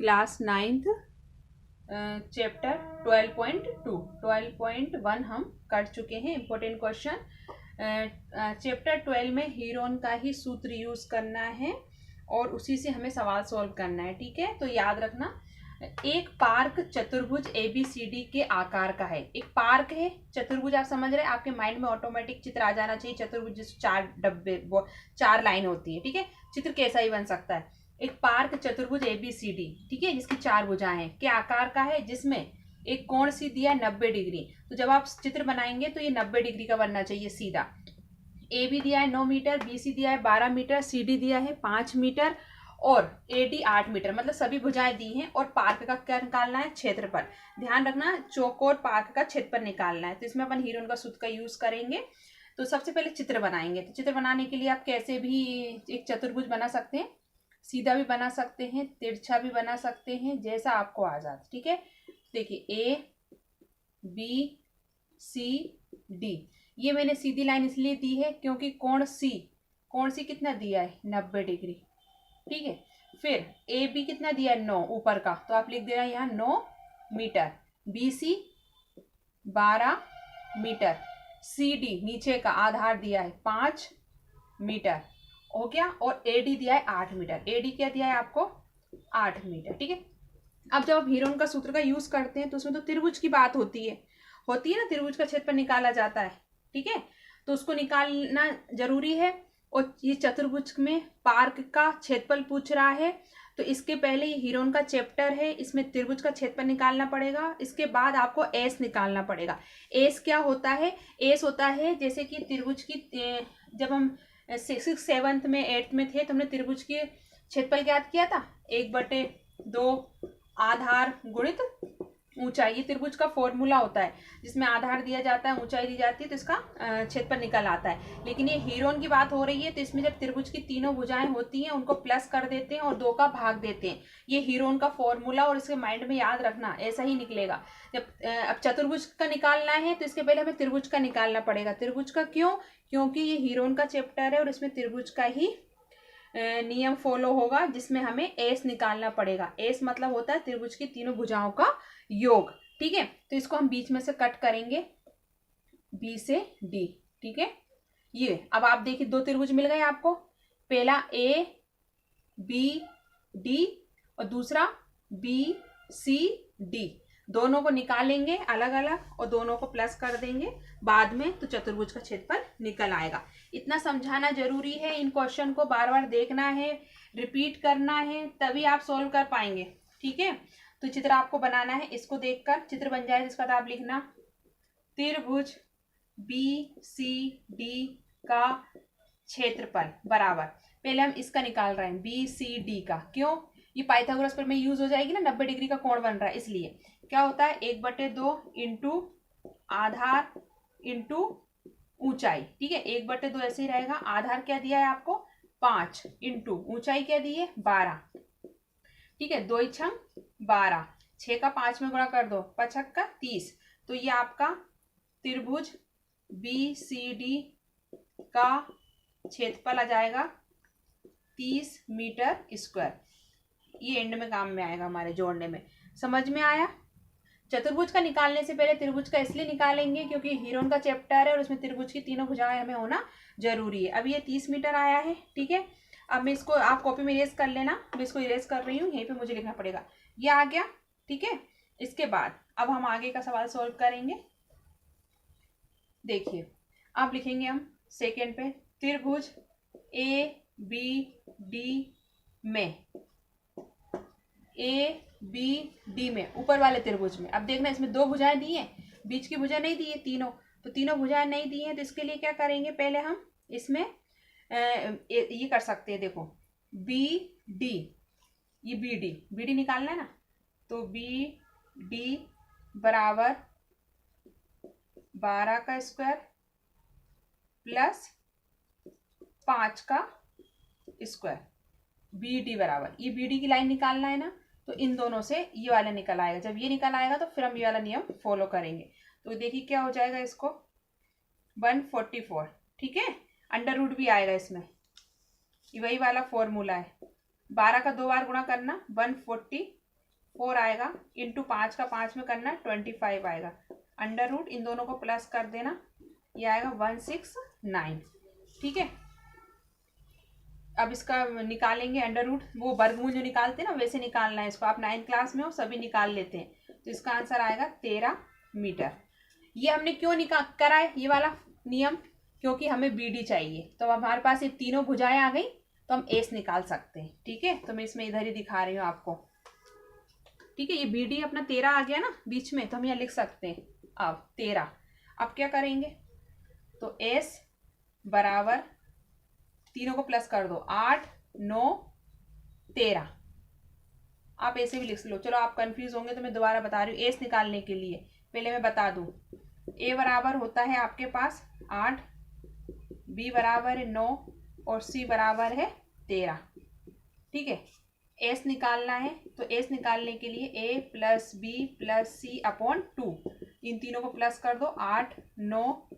Class 9th chapter 12.1 हम कर चुके हैं। इम्पोर्टेंट क्वेश्चन चैप्टर 12 में हीरोन का ही सूत्र यूज करना है और उसी से हमें सवाल सॉल्व करना है। ठीक है, तो याद रखना, एक पार्क चतुर्भुज ABCD के आकार का है। एक पार्क है, चतुर्भुज आप समझ रहे हैं, आपके माइंड में ऑटोमेटिक चित्र आ जाना चाहिए। चतुर्भुज जिस 4 डब्बे 4 लाइन होती है। ठीक है, चित्र कैसा ही बन सकता है। एक पार्क चतुर्भुज ABCD, ठीक है, जिसकी 4 भुजाएं के आकार का है, जिसमें एक कोण सी दिया है 90 डिग्री। तो जब आप चित्र बनाएंगे तो ये 90 डिग्री का बनना चाहिए सीधा। AB दिया है 9 मीटर, BC दिया है 12 मीटर, CD दिया है 5 मीटर और AD 8 मीटर। मतलब सभी भुजाएं दी हैं और पार्क का क्या निकालना है? क्षेत्रफल। ध्यान रखना, चौकोर पार्क का क्षेत्रफल निकालना है। तो इसमें अपन हीरोन का सूत्र का यूज करेंगे। तो सबसे पहले चित्र बनाएंगे। तो चित्र बनाने के लिए आप कैसे भी एक चतुर्भुज बना सकते हैं, सीधा भी बना सकते हैं, तिरछा भी बना सकते हैं, जैसा आपको आ जाए। ठीक है, देखिए ABCD, ये मैंने सीधी लाइन इसलिए दी है क्योंकि कोण C कितना दिया है? 90 डिग्री। ठीक है, फिर AB कितना दिया है? 9 ऊपर का, तो आप लिख देना यहाँ 9 मीटर। BC 12 metre. CD नीचे का आधार दिया है 5 मीटर, हो गया। और AD दिया है 8 मीटर। AD क्या दिया है आपको? 8 मीटर। ठीक है, अब जब आप हीरोन का सूत्र का यूज करते हैं तो उसमें तो त्रिभुज की बात होती है ना, त्रिभुज का क्षेत्रफल निकाला जाता है। ठीक है, तो उसको निकालना जरूरी है। और ये चतुर्भुज में पार्क का क्षेत्रफल पूछ रहा है, तो इसके पहले ये हीरोन का चैप्टर है, इसमें त्रिभुज का क्षेत्रफल निकालना पड़ेगा। इसके बाद आपको एस निकालना पड़ेगा। एस क्या होता है? एस होता है जैसे कि त्रिभुज की, जब हम 6th 7th में 8th में थे तो हमने त्रिभुज के क्षेत्रफल ज्ञात किया था, 1/2 आधार गुणित ऊंचाई। ये त्रिभुज का फॉर्मूला होता है, जिसमें आधार दिया जाता है, ऊंचाई दी जाती है, तो इसका क्षेत्रफल निकल आता है। लेकिन ये हीरोन की बात हो रही है, तो इसमें जब त्रिभुज की तीनों भुजाएं होती हैं उनको प्लस कर देते हैं और 2 का भाग देते हैं। ये हीरोन का फॉर्मूला, और इसके माइंड में याद रखना, ऐसा ही निकलेगा। जब अब चतुर्भुज का निकालना है तो इसके पहले हमें त्रिभुज का निकालना पड़ेगा। त्रिभुज का क्यों? क्योंकि ये हीरोन का चैप्टर है और इसमें त्रिभुज का ही नियम फॉलो होगा, जिसमें हमें एस निकालना पड़ेगा। एस मतलब होता है त्रिभुज की तीनों भुजाओं का योग। ठीक है, तो इसको हम बीच में से कट करेंगे, B से D। ठीक है, ये अब आप देखिए 2 त्रिभुज मिल गए आपको, पहला ABD और दूसरा BCD। दोनों को निकालेंगे अलग अलग और दोनों को प्लस कर देंगे बाद में, तो चतुर्भुज का क्षेत्रफल निकल आएगा। इतना समझाना जरूरी है। इन क्वेश्चन को बार बार देखना है, रिपीट करना है, तभी आप सोल्व कर पाएंगे। ठीक है, तो चित्र आपको बनाना है। इसको देखकर चित्र बन जाए, जिसका आप लिखना त्रिभुज BCD का क्षेत्रफल बराबर, पहले हम इसका निकाल रहे हैं BCD का। क्यों? ये पाइथागोरस पर में यूज हो जाएगी ना, 90 डिग्री का कोण बन रहा है, इसलिए क्या होता है 1/2 इंटू आधार इंटू ऊंचाई। ठीक है, 1/2 ऐसे ही रहेगा। आधार क्या दिया है आपको? 5 इंटू ऊंचाई क्या दी है? 12। ठीक है, 2 छंग 12, 6 का 5 में गुणा कर दो, 5 का 30। तो ये आपका त्रिभुज BCD का क्षेत्रफल आ जाएगा 30 मीटर स्क्वायर। ये एंड में काम में आएगा हमारे जोड़ने में। समझ में आया? चतुर्भुज का निकालने से पहले त्रिभुज का इसलिए निकालेंगे क्योंकि हीरोन का चैप्टर है और उसमें त्रिभुज की तीनों भुजाएं हमें होना जरूरी है। अब ये 30 मीटर आया है। ठीक है, अब मैं इसको, आप कॉपी में इरेज कर लेना, मैं इसको इरेज कर रही हूँ, यहीं पे मुझे लिखना पड़ेगा। ये आ गया। ठीक है, इसके बाद अब हम आगे का सवाल सॉल्व करेंगे। देखिए, अब लिखेंगे हम सेकेंड पे, त्रिभुज ABD में, ABD में, ऊपर वाले त्रिभुज में। अब देखना, इसमें 2 भुजाएं दी हैं, बीच की भुजा नहीं दी है तीनों, तो तीनों भुजाएं नहीं दी हैं, तो इसके लिए क्या करेंगे, पहले हम इसमें ये कर सकते हैं। देखो BD, ये BD निकालना है ना, तो BD बराबर 12 का स्क्वायर प्लस 5 का स्क्वायर। BD बराबर, ये BD की लाइन निकालना है ना, तो इन दोनों से ये वाला निकल आएगा। जब ये निकल आएगा तो फिर हम ये वाला नियम फॉलो करेंगे। तो देखिए क्या हो जाएगा, इसको 144। ठीक है, अंडर रूट भी आएगा इसमें, ये वही वाला फॉर्मूला है। 12 का 2 बार गुणा करना, 144 4 आएगा, इंटू 5 का 5 में करना 25 आएगा, अंडर रूट इन दोनों को प्लस कर देना, ये आएगा 169। ठीक है, अब इसका निकालेंगे अंडर रूट, वो वर्गमूल जो निकालते हैं ना वैसे निकालना है इसको। आप 9th क्लास में हो, सभी निकाल लेते हैं। तो इसका आंसर आएगा 13 मीटर। ये हमने क्यों निकाल करा है ये वाला नियम, क्योंकि हमें BD चाहिए। तो अब हमारे पास ये तीनों भुजाएं आ गई तो हम एस निकाल सकते हैं। ठीक है, तो मैं इसमें इधर ही दिखा रही हूँ आपको। ठीक है, ये BD अपना 13 आ गया ना बीच में, तो हम यहाँ लिख सकते हैं अब 13। अब क्या करेंगे, तो एस बराबर तीनों को प्लस कर दो, 8 9 13। आप ऐसे भी लिख लो, चलो आप कंफ्यूज होंगे तो मैं दोबारा बता रही हूँ। एस निकालने के लिए पहले मैं बता दूं, ए बराबर होता है आपके पास 8, बी बराबर है 9 और सी बराबर है 13। ठीक है, एस निकालना है तो एस निकालने के लिए ए प्लस बी प्लस सी अपॉन 2, इन तीनों को प्लस कर दो, 8 9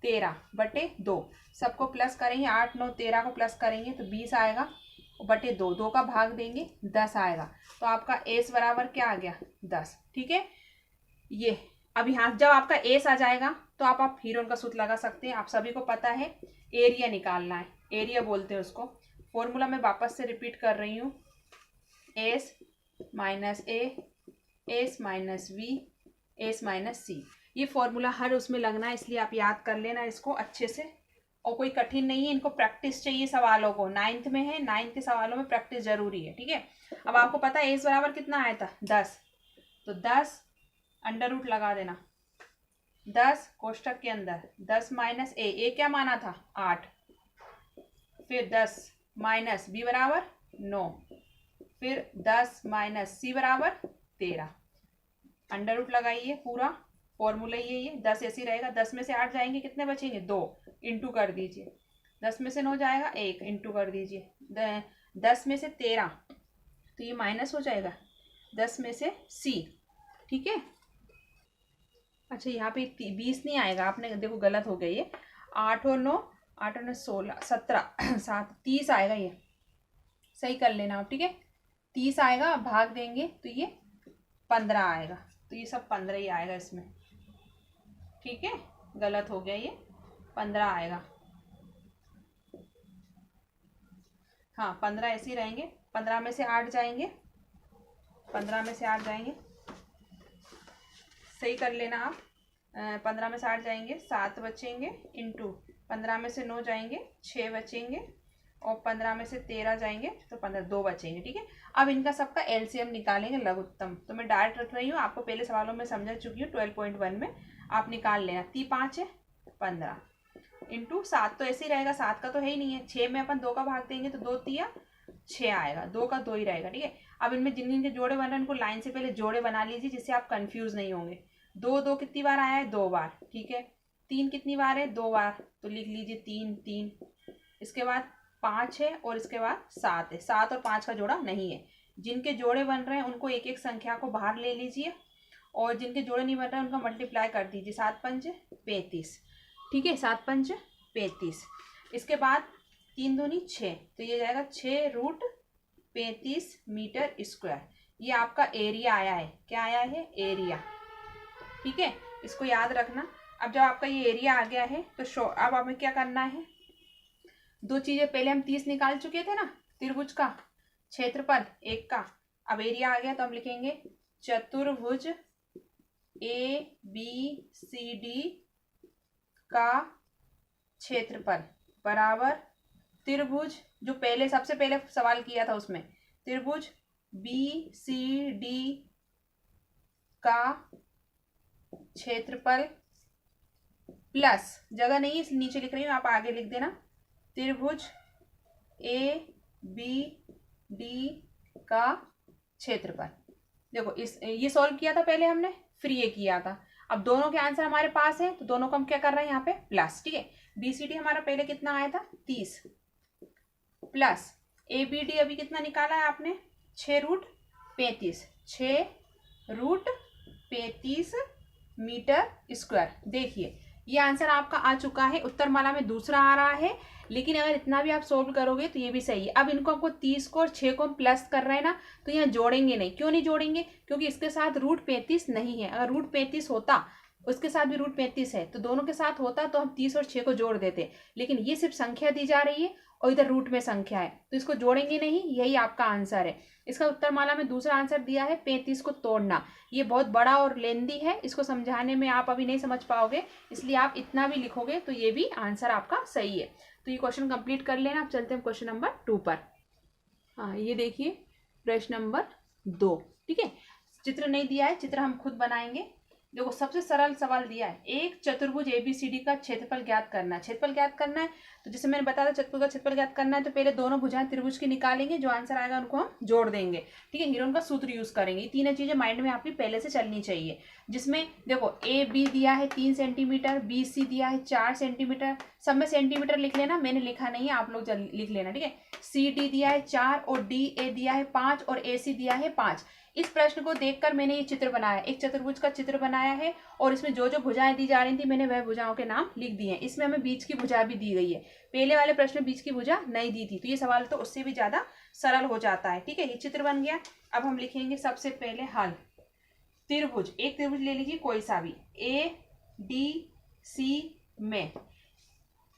13 बटे 2। सबको प्लस करेंगे, 8 9 13 को प्लस करेंगे तो 20 आएगा, बटे 2, 2 का भाग देंगे 10 आएगा। तो आपका एस बराबर क्या आ गया 10। ठीक है, ये अब यहाँ जब आपका एस आ जाएगा तो आप हीरोन का सूत्र लगा सकते हैं। आप सभी को पता है एरिया निकालना है, एरिया बोलते हैं उसको। फॉर्मूला मैं वापस से रिपीट कर रही हूँ, S minus A, S minus V, S minus C. ये फॉर्मूला हर उसमें लगना है, इसलिए आप याद कर लेना इसको अच्छे से। और कोई कठिन नहीं है, इनको प्रैक्टिस चाहिए सवालों को। 9th में है, 9th के सवालों में प्रैक्टिस जरूरी है। ठीक है, अब आपको पता है एस बराबर कितना आया था 10, तो 10 अंडर रूट लगा देना, 10 कोष्टक के अंदर 10 माइनस ए क्या माना था 8, फिर 10 माइनस बी बराबर 9, फिर 10 माइनस सी बराबर 13। अंडर रूट लगाइए, पूरा फॉर्मूला ये 10 ऐसे ही रहेगा। 10 में से 8 जाएंगे, कितने बचेंगे 2, इंटू कर दीजिए। 10 में से 9 जाएगा 1, इंटू कर दीजिए। 10 में से 13 तो ये माइनस हो जाएगा 10 में से सी। ठीक है, अच्छा यहाँ पे 20 नहीं आएगा, आपने देखो गलत हो गया ये। 8 और 9 16 17 7 30 आएगा, ये सही कर लेना आप। ठीक है, 30 आएगा, भाग देंगे तो ये 15 आएगा, तो ये सब 15 ही आएगा इसमें। ठीक है, गलत हो गया, ये 15 आएगा। हाँ 15 ऐसे ही रहेंगे। 15 में से 8 जाएंगे, 15 में से 8 जाएंगे, सही कर लेना आप। 15 में से 8 जाएंगे 7 बचेंगे, इंटू 15 में से 9 जाएंगे 6 बचेंगे, और 15 में से 13 जाएंगे तो 15 2 बचेंगे। ठीक है, अब इनका सबका एलसीएम निकालेंगे लघुत्तम। तो मैं डायरेक्ट रख रही हूँ, आपको पहले सवालों में समझा चुकी हूँ 12.1 में। आप निकाल लेना, 3 5 है 15, इंटू 7 तो ऐसे ही रहेगा, 7 का तो है ही नहीं है। 6 में अपन 2 का भाग देंगे तो 2 3 6 आएगा, 2 का 2 ही रहेगा। ठीक है, अब इनमें जिन जिनके जोड़े बन रहे हैं उनको लाइन से पहले जोड़े बना लीजिए, जिससे आप कंफ्यूज नहीं होंगे। 2 2 कितनी बार आया है 2 बार। ठीक है, 3 कितनी बार है 2 बार, तो लिख लीजिए 3 3। इसके बाद 5 है और इसके बाद 7 है। 7 और 5 का जोड़ा नहीं है। जिनके जोड़े बन रहे हैं उनको एक एक संख्या को बाहर ले लीजिए, और जिनके जोड़े नहीं बन रहे हैं उनका मल्टीप्लाई कर दीजिए। 7 5 35। ठीक है, 7 5 35। इसके बाद 3 दूनी 6, तो ये जाएगा 6 रूट 35 मीटर स्क्वायर। ये आपका एरिया आया है। क्या आया है एरिया। ठीक है, इसको याद रखना। अब जब आपका ये एरिया आ गया है तो अब हमें क्या करना है, दो चीजें पहले हम 30 निकाल चुके थे ना, त्रिभुज का क्षेत्रफल एक का। अब एरिया आ गया तो हम लिखेंगे चतुर्भुज ABCD का क्षेत्रफल बराबर त्रिभुज, जो पहले सबसे पहले सवाल किया था उसमें, त्रिभुज BCD का क्षेत्रफल प्लस, जगह नहीं है नीचे लिख रही हूँ, आप आगे लिख देना, त्रिभुज ABD का क्षेत्रफल। देखो ये सॉल्व किया था पहले हमने, फिर ये किया था। अब दोनों के आंसर हमारे पास है तो दोनों को हम क्या कर रहे हैं यहाँ पे प्लस। ठीक है, BCD हमारा पहले कितना आया था 30, प्लस ABD अभी कितना निकाला है आपने 6 रूट 35, 6 रूट 35 मीटर स्क्वायर। देखिए ये आंसर आपका आ चुका है, उत्तर माला में दूसरा आ रहा है। लेकिन अगर इतना भी आप सोल्व करोगे तो ये भी सही है। अब इनको आपको 30 को और 6 को हम प्लस कर रहे हैं ना, तो यहाँ जोड़ेंगे नहीं। क्यों नहीं जोड़ेंगे? क्योंकि इसके साथ रूट 35 नहीं है। अगर रूट 35 होता, उसके साथ भी रूट 35 है, तो दोनों के साथ होता तो हम 30 और 6 को जोड़ देते। लेकिन ये सिर्फ संख्या दी जा रही है और इधर रूट में संख्या है, तो इसको जोड़ेंगे नहीं। यही आपका आंसर है। इसका उत्तर माला में दूसरा आंसर दिया है 35 को तोड़ना। ये बहुत बड़ा और लेंदी है, इसको समझाने में आप अभी नहीं समझ पाओगे, इसलिए आप इतना भी लिखोगे तो ये भी आंसर आपका सही है। तो ये क्वेश्चन कंप्लीट कर लेना। अब चलते हैं क्वेश्चन नंबर 2 पर। हाँ, ये देखिए प्रश्न नंबर 2। ठीक है, चित्र नहीं दिया है, चित्र हम खुद बनाएंगे। देखो, सबसे सरल सवाल दिया है, एक चतुर्भुज एबीसीडी का क्षेत्रफल ज्ञात करना है। क्षेत्रफल ज्ञात करना है तो जैसे मैंने बताया था, चतुर्भुज का क्षेत्रफल ज्ञात करना है तो पहले दोनों भुजाएं त्रिभुज की निकालेंगे, जो आंसर आएगा उनको हम जोड़ देंगे। ठीक है, हीरोन का सूत्र यूज करेंगे। ये तीनों चीजें माइंड में आपकी पहले से चलनी चाहिए। जिसमें देखो, ए बी दिया है 3 सेंटीमीटर, बी सी दिया है 4 सेंटीमीटर। सब में सेंटीमीटर लिख लेना, मैंने लिखा नहीं है, आप लोग लिख लेना। ठीक है, सी डी दिया है 4 और डी ए दिया है 5 और ए सी दिया है 5। इस प्रश्न को देखकर मैंने ये चित्र बनाया, एक चतुर्भुज का चित्र बनाया है। और इसमें जो जो भुजाएं दी जा रही थी, मैंने वह भुजाओं के नाम लिख दिए हैं। इसमें हमें बीच की भुजा भी दी गई है। पहले वाले प्रश्न में बीच की भुजा नहीं दी थी, तो ये सवाल तो उससे भी ज्यादा सरल हो जाता है। ठीक है, ये चित्र बन गया। अब हम लिखेंगे सबसे पहले हल। त्रिभुज, एक त्रिभुज ले लीजिए कोई सा भी, ए डी सी में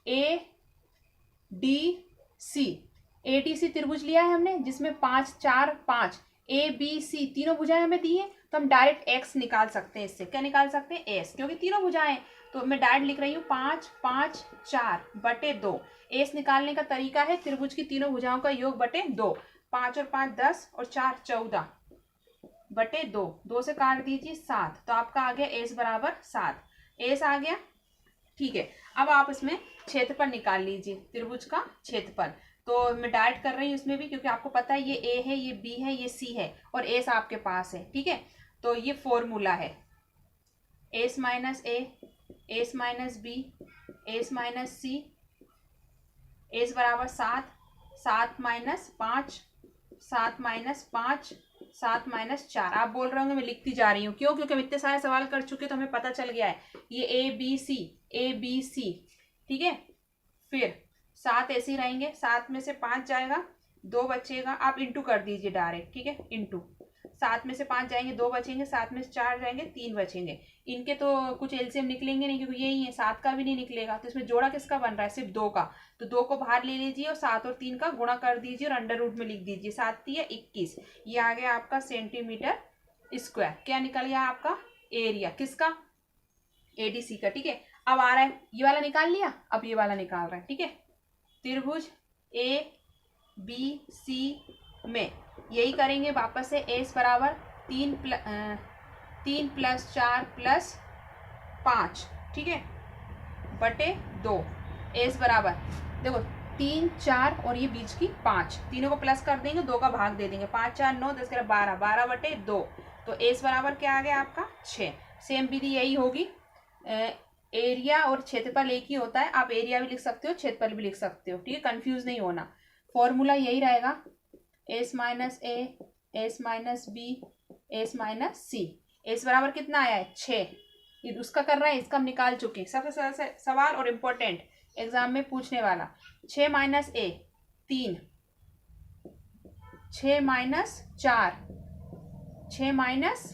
A D C, A D C त्रिभुज लिया है हमने, जिसमें 5 4 5 ए बी सी तीनों भुजाएं हमें दी है। तो हम डायरेक्ट एक्स निकाल सकते हैं। इससे क्या निकाल सकते हैं? एस, क्योंकि तीनों भुजाएं। तो मैं डायरेक्ट लिख रही हूँ 5 5 4/2। एस निकालने का तरीका है त्रिभुज की तीनों भुजाओं का योग बटे 2। 5 और 5 10 और 4 14/2। 2 से काट दीजिए 7, तो आपका आ गया एस बराबर 7। एस आ गया। ठीक है, अब आप इसमें क्षेत्रफल निकाल लीजिए, त्रिभुज का क्षेत्रफल। तो मैं डायरेक्ट कर रही हूँ इसमें भी, क्योंकि आपको पता है ये ए है, ये बी है, ये सी है और एस आपके पास है। ठीक है, तो ये फॉर्मूला है S minus A, S minus B, S minus C, S बराबर 7, 7 माइनस 5, 7 माइनस 5, 7 माइनस 4। आप बोल रहे होंगे मैं लिखती जा रही हूँ, क्यों? क्योंकि हम इतने सारे सवाल कर चुके तो हमें पता चल गया है ये A B C, A B C. ठीक है, फिर 7 ऐसे ही रहेंगे, 7 में से 5 जाएगा, 2 बचेगा। आप इंटू कर दीजिए डायरेक्ट। ठीक है, इंटू 7 में से 5 जाएंगे, 2 बचेंगे, 7 में से 4 जाएंगे, 3 बचेंगे। इनके तो कुछ एलसीएम निकलेंगे नहीं, क्योंकि यही है, 7 का भी नहीं निकलेगा। तो इसमें जोड़ा किसका बन रहा है? सिर्फ 2 का। तो 2 को बाहर ले लीजिए और 7 और 3 का गुणा कर दीजिए और अंडर रूट में लिख दीजिए। 7 3 21, ये आ गया आपका सेंटीमीटर स्क्वायर। क्या निकल गया आपका? एरिया किसका? एडीसी का। ठीक है, अब आ रहा है ये वाला निकाल लिया, अब ये वाला निकाल रहा है। ठीक है, त्रिभुज ए बी सी में यही करेंगे वापस से। एस बराबर 3 + 4 + 5, ठीक है, बटे 2। एस बराबर देखो 3 4 और ये बीच की 5, तीनों को प्लस कर देंगे, 2 का भाग दे देंगे। 5 4 9 10 12, 12/2। तो एस बराबर क्या आ गया आपका? 6। सेम विधि यही होगी। एरिया और क्षेत्रफल एक ही होता है, आप एरिया भी लिख सकते हो, क्षेत्रफल भी लिख सकते हो। ठीक है, कंफ्यूज नहीं होना। फॉर्मूला यही रहेगा, S minus A, S minus B, S minus C. S बराबर कितना आया है? 6। ये उसका कर रहा है, इसका हम निकाल चुके हैं। सबसे सरल सवाल और इम्पोर्टेंट एग्जाम में पूछने वाला। 6 माइनस ए 3, 6 माइनस 4, 6 माइनस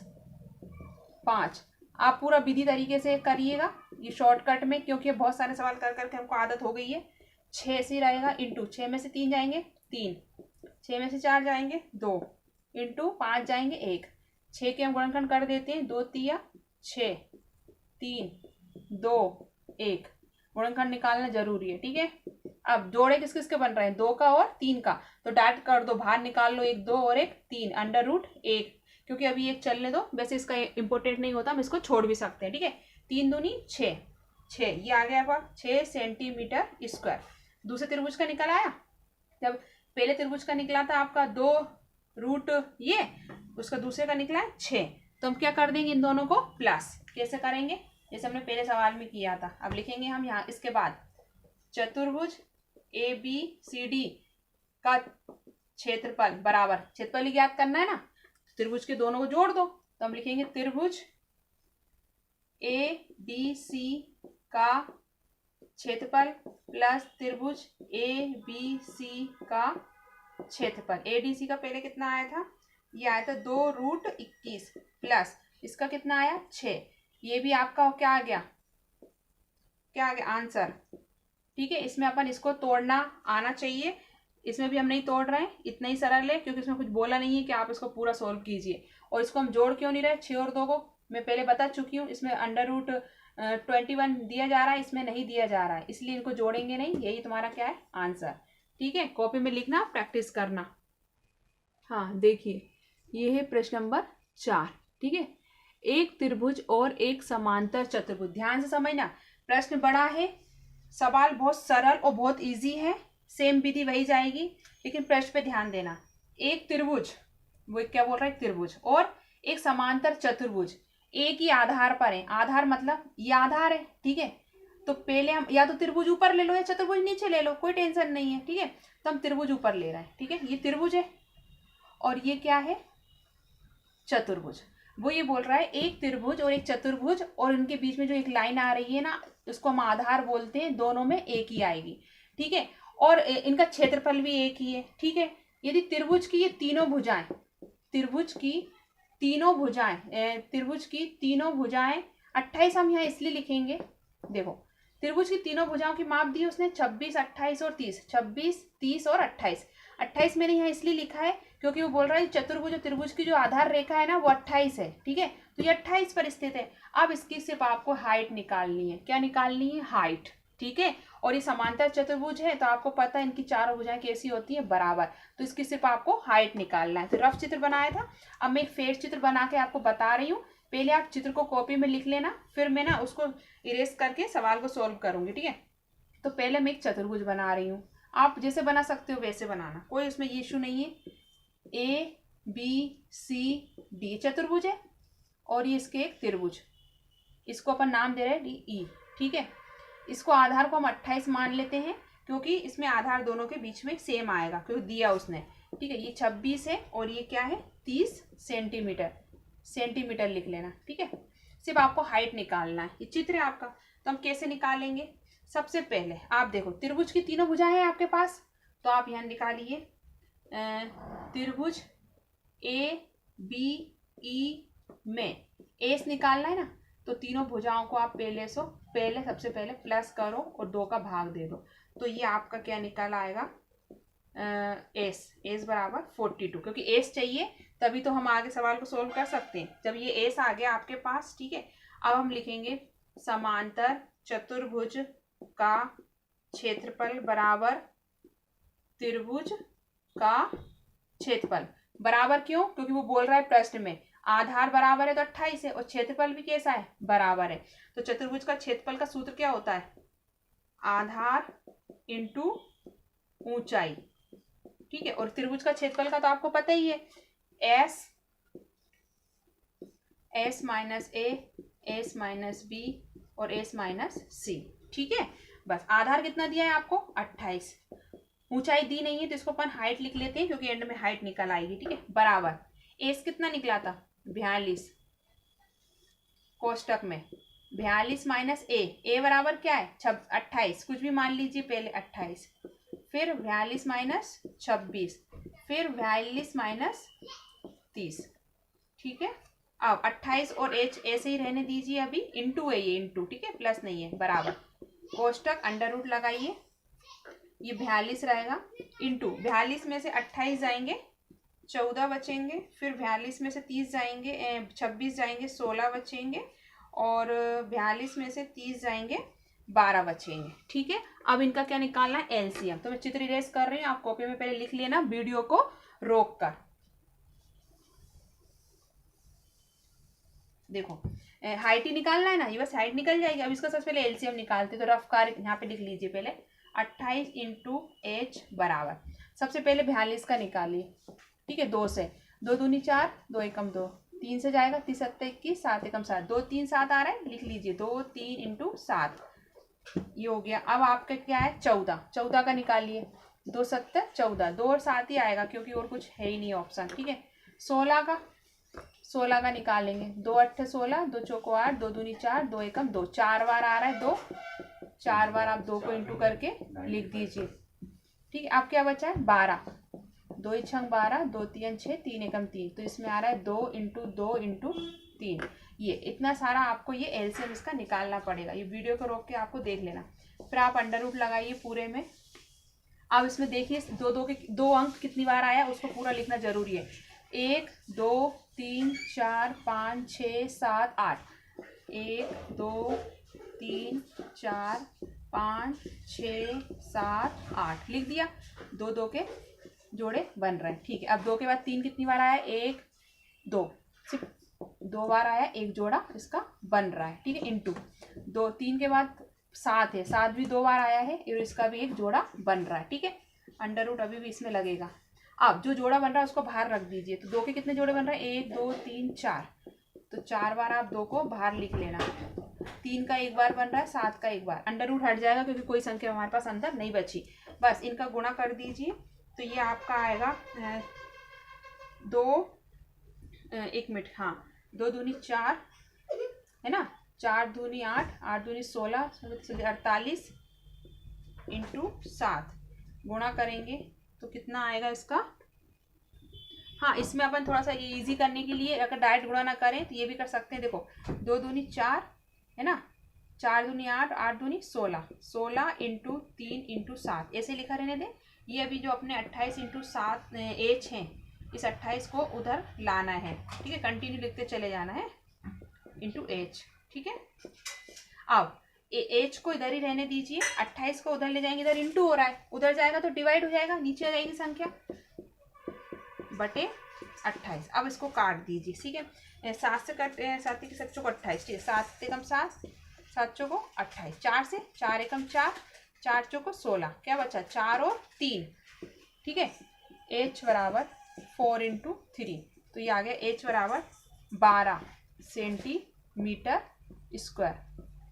5। आप पूरा विधि तरीके से करिएगा, ये शॉर्टकट में, क्योंकि बहुत सारे सवाल कर करके हमको आदत हो गई है। 6 से रहेगा, इंटू 6 में से 3 जाएंगे 3, 6 में से 4 जाएंगे 2, इंटू 5 जाएंगे 1। 6 के हम गुणनखंड कर देते हैं, 2 3 6, 3 2 1। गुणनखंड निकालना जरूरी है। ठीक है, अब जोड़े किस किस के बन रहे हैं? 2 का और 3 का, तो डायरेक्ट कर दो, बाहर निकाल लो, 1 2 और 1 3, अंडर रूट 1। क्योंकि अभी एक चलने दो, वैसे इसका इंपोर्टेंट नहीं होता, हम इसको छोड़ भी सकते हैं। ठीक है, 3 दूनी 6, 6 ये आ गया आपका 6 सेंटीमीटर स्क्वायर। दूसरे त्रिभुज का निकल आया। जब पहले त्रिभुज का निकला था आपका 2 रूट ये, उसका दूसरे का निकला है 6, तो हम क्या कर देंगे? इन दोनों को प्लस। कैसे करेंगे? जैसे हमने पहले सवाल में किया था। अब लिखेंगे हम यहाँ, इसके बाद चतुर्भुज ए बी सी डी का क्षेत्रफल बराबर, क्षेत्रफल ही ज्ञात करना है ना, त्रिभुज के दोनों को जोड़ दो। तो हम लिखेंगे त्रिभुज ए डी सी का क्षेत्रफल प्लस त्रिभुज ए बी सी का क्षेत्रफल। ADC का पहले कितना आया था, ये आया था 2√21 प्लस इसका कितना आया 6। ये भी आपका क्या आ गया, क्या आ गया आंसर। ठीक है, इसमें अपन इसको तोड़ना आना चाहिए, इसमें भी हम नहीं तोड़ रहे हैं, इतना ही सरल है क्योंकि इसमें कुछ बोला नहीं है कि आप इसको पूरा सोल्व कीजिए। और इसको हम जोड़ क्यों नहीं रहे, 6 और 2 को मैं पहले बता चुकी हूँ, इसमें √21 दिया जा रहा है, इसमें नहीं दिया जा रहा है, इसलिए इनको जोड़ेंगे नहीं। यही तुम्हारा क्या है आंसर। ठीक है, कॉपी में लिखना, प्रैक्टिस करना। हाँ देखिए, ये है प्रश्न नंबर 4। ठीक है, एक त्रिभुज और एक समांतर चतुर्भुज। ध्यान से समझना, प्रश्न बड़ा है, सवाल बहुत सरल और बहुत इजी है, सेम विधि वही जाएगी, लेकिन प्रश्न पे ध्यान देना। एक त्रिभुज, वो क्या बोल रहा है, त्रिभुज और एक समांतर चतुर्भुज एक ही आधार पर है। आधार मतलब ये आधार है। ठीक है, तो पहले हम या तो त्रिभुज ऊपर ले लो या चतुर्भुज नीचे ले लो, कोई टेंशन नहीं है। ठीक है, तो हम त्रिभुज ऊपर ले रहे हैं। ठीक है, ये त्रिभुज है और ये क्या है, चतुर्भुज। वो ये बोल रहा है एक त्रिभुज और एक चतुर्भुज, और इनके बीच में जो एक लाइन आ रही है ना, उसको हम आधार बोलते हैं, दोनों में एक ही आएगी। ठीक है, और इनका क्षेत्रफल भी एक ही है। ठीक है, यदि त्रिभुज की ये तीनों भुजाएं, त्रिभुज की तीनों भुजाएं 28 हम यहाँ इसलिए लिखेंगे, देखो त्रिभुज की तीनों भुजाओं की माप दी उसने 26, 28 और 30, 26, 30 और 28। 28 मैंने यहाँ इसलिए लिखा है क्योंकि वो बोल रहा है चतुर्भुज और त्रिभुज की जो आधार रेखा है ना वो 28 है। ठीक है, तो ये 28 पर स्थित है। अब इसकी सिर्फ आपको हाइट निकालनी है। क्या निकालनी है, हाइट। ठीक है, और ये समांतर चतुर्भुज है तो आपको पता है इनकी चारों भुजाएं कैसी होती है, बराबर, तो इसकी सिर्फ आपको हाइट निकालना है। तो रफ चित्र बनाया था, अब मैं एक फेर चित्र बना के आपको बता रही हूँ। पहले आप चित्र को कॉपी में लिख लेना, फिर मैं ना उसको इरेज करके सवाल को सोल्व करूंगी। ठीक है, तो पहले मैं एक चतुर्भुज बना रही हूँ, आप जैसे बना सकते हो वैसे बनाना, कोई उसमें इशू नहीं है। ABCD चतुर्भुज है और ये इसके एक त्रिभुज, इसको अपन नाम दे रहे हैं DE। ठीक है, इसको आधार को हम 28 मान लेते हैं क्योंकि इसमें आधार दोनों के बीच में सेम आएगा क्योंकि दिया उसने। ठीक है, ये 26 है और ये क्या है 30 सेंटीमीटर लिख लेना। ठीक है, सिर्फ आपको हाइट निकालना है। ये चित्र है आपका, तो हम कैसे निकालेंगे, सबसे पहले आप देखो त्रिभुज की तीनों भुजाएं हैं आपके पास, तो आप यहाँ निकालिए त्रिभुज ABE में एस निकालना है ना, तो तीनों भुजाओं को आप सबसे पहले प्लस करो और 2 का भाग दे दो, तो ये आपका क्या निकल आएगा एस बराबर 42, क्योंकि एस चाहिए तभी तो हम आगे सवाल को सोल्व कर सकते हैं। जब ये एस आ गया आपके पास, ठीक है, अब हम लिखेंगे समांतर चतुर्भुज का क्षेत्रफल बराबर त्रिभुज का क्षेत्रफल। बराबर क्यों, क्योंकि वो बोल रहा है प्रश्न में आधार बराबर है तो 28 है और क्षेत्रफल भी कैसा है, बराबर है। तो चतुर्भुज का क्षेत्रफल का सूत्र क्या होता है, आधार इंटू ऊंचाई। ठीक है, और त्रिभुज का क्षेत्रफल का तो आपको पता ही है, S minus A, S minus B और एस माइनस सी। ठीक है, बस आधार कितना दिया है आपको 28, ऊंचाई दी नहीं है तो इसको अपन हाइट लिख लेते हैं क्योंकि एंड में हाइट निकल आएगी। ठीक है, बराबर एस कितना निकला था 42, कोष्टक में 42 माइनस ए बराबर क्या है 28, कुछ भी मान लीजिए पहले 28, फिर 42 माइनस 26, फिर 42 माइनस 30। ठीक है, अब 28 और एच ऐसे ही रहने दीजिए, अभी इंटू है ये, इंटू, ठीक है, प्लस नहीं है, बराबर कोष्टक अंडर रूट लगाइए, ये 42 रहेगा, इंटू 42 में से 28 जाएंगे 14 बचेंगे, फिर 42 में से 30 जाएंगे 26 जाएंगे 16 बचेंगे, और 42 में से 30 जाएंगे 12 बचेंगे। ठीक है, अब इनका क्या निकालना है, एलसीएम। तो मैं चित्र इरेज कर रही हूँ, आप कॉपी में पहले लिख लेना वीडियो को रोक कर। देखो हाइट ही निकालना है ना, ये बस हाइट निकल जाएगी। अब इसका सबसे पहले एलसीएम निकालते, तो रफ कार यहाँ पे लिख लीजिए पहले 28 इंटू एच बराबर, सबसे पहले 42 का निकालिए। ठीक है, 2 से 2 दूनी 4, 2 एकम 2, 3 से जाएगा 3 7 21, 7 एकम 7, 2 3 7 आ रहा है, लिख लीजिए 2 3 इंटू 7, ये हो गया। अब आपका क्या है 14 का निकालिए, 2 7 14, 2 और 7 ही आएगा क्योंकि और कुछ है ही नहीं ऑप्शन। ठीक है, 16 का 16 का निकालेंगे। 2 अट्ठे 16, 2 चौको 8, 2 दूनी 4, 2 एकम 2, 4 बार आ रहा है 2, 4 बार आप 2 को इंटू करके लिख दीजिए। ठीक है, अब क्या बचा है 12, 2 ही छंग 12, 2 तीन 6, 3 एकम 3, तो इसमें आ रहा है 2 इंटू 2 इंटू 3। ये इतना सारा आपको ये एलसीएम इसका निकालना पड़ेगा। ये वीडियो को रोक के आपको देख लेना। फिर आप अंडर रूट लगाइए पूरे में। अब इसमें देखिए दो अंक कितनी बार आया उसको पूरा लिखना जरूरी है। 1 2 3 4 5 6 7 8, 1 2 3 4 5 6 7 8 लिख दिया। 2 2 के जोड़े बन रहे हैं। ठीक है, अब 2 के बाद 3 कितनी बार आया 1 2, सिर्फ 2 बार आया, एक जोड़ा इसका बन रहा है। ठीक है, इंटू 2, 3 के बाद 7 है, 7 भी 2 बार आया है और इसका भी एक जोड़ा बन रहा है। ठीक है, अंडर रूट अभी भी इसमें लगेगा। अब जो जोड़ा बन रहा है उसको बाहर रख दीजिए। तो 2 के कितने जोड़े बन रहे हैं 1 2 3 4, तो 4 बार आप 2 को बाहर लिख लेना। 3 का एक बार बन रहा है, 7 का एक बार। अंडर रूट हट जाएगा क्योंकि कोई संख्या हमारे पास अंदर नहीं बची। बस इनका गुणा कर दीजिए तो ये आपका आएगा 2 एक मिनट, हाँ 2 दूनी 4 है ना, 4 दूनी 8, 8 दूनी 16, 48 इंटू 7 गुणा करेंगे तो कितना आएगा इसका। हाँ, इसमें अपन थोड़ा सा इजी करने के लिए अगर डायरेक्ट गुणा ना करें तो ये भी कर सकते हैं। देखो 2 दूनी 4 है ना, 4 दूनी 8, 8 दूनी 16, 16 इंटू 3 इंटू 7 ऐसे लिखा रहने दें। ये अभी जो अपने 28 इंटू 7 एच हैं, इस 28 को उधर लाना है। ठीक है, कंटिन्यू लिखते चले जाना है इंटू एच। ठीक है, अब एच को इधर ही रहने दीजिए, 28 को उधर ले जाएंगे, इधर इंटू हो रहा है, उधर जाएगा तो डिवाइड हो जाएगा, नीचे आ जाएगी संख्या बटे 28। अब इसको काट दीजिए। ठीक है, 7 से कट 7 के 7 चौको 28, ठीक है, 7 एकम 7, 7 चौको 28, 4 से 4 एकम 4, 4 चौको 16, क्या बचा 4 और 3। ठीक है, एच बराबर 4 इंटू 3, तो ये आ गया एच बराबर 12 सेंटीमीटर स्क्वायर।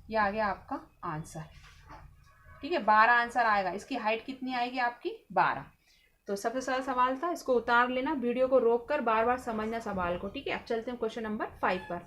ये आ गया आपका आंसर। ठीक है, 12 आंसर आएगा। इसकी हाइट कितनी आएगी आपकी 12। तो सबसे सरल सवाल था, इसको उतार लेना, वीडियो को रोक कर बार बार समझना सवाल को। ठीक है, अब चलते हैं क्वेश्चन नंबर 5 पर।